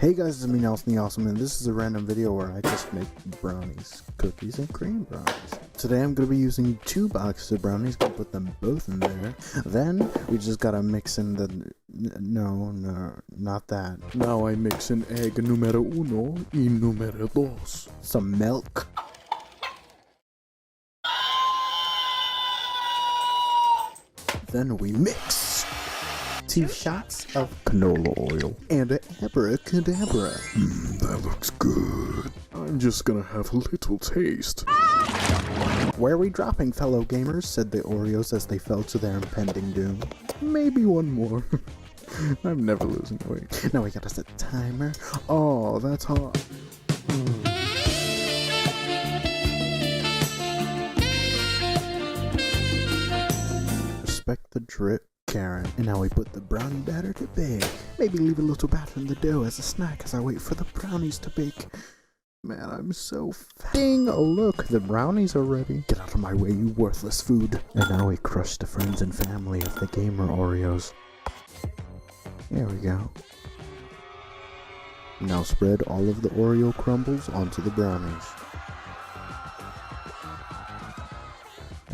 Hey guys, it's me TheAwesome, and this is a random video where I just make brownies, cookies and cream brownies. Today I'm going to be using 2 boxes of brownies, gonna put them both in there. Then we just gotta mix in the, no, not that. Now I mix in egg numero uno y numero dos. Some milk. Then we mix 2 shots of canola oil and abracadabra. That looks good. I'm just gonna have a little taste. Where are we dropping, fellow gamers? Said the Oreos as they fell to their impending doom. Maybe one more. I'm never losing weight. Now we gotta set the timer. Oh, that's hot. Respect the drip, Karen. And now we put the brownie batter to bake. Maybe leave a little batter in the dough as a snack as I wait for the brownies to bake. Man, I'm so fat. Ding! Oh look, the brownies are ready. Get out of my way, you worthless food. And now we crush the friends and family of the gamer Oreos. There we go. Now spread all of the Oreo crumbles onto the brownies.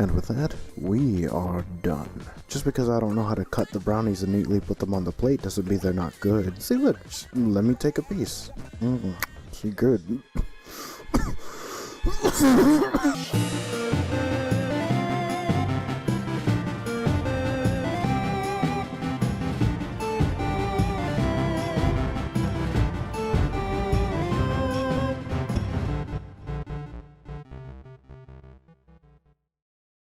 And with that, we are done. Just because I don't know how to cut the brownies and neatly put them on the plate doesn't mean they're not good. See, look, let me take a piece. See, good.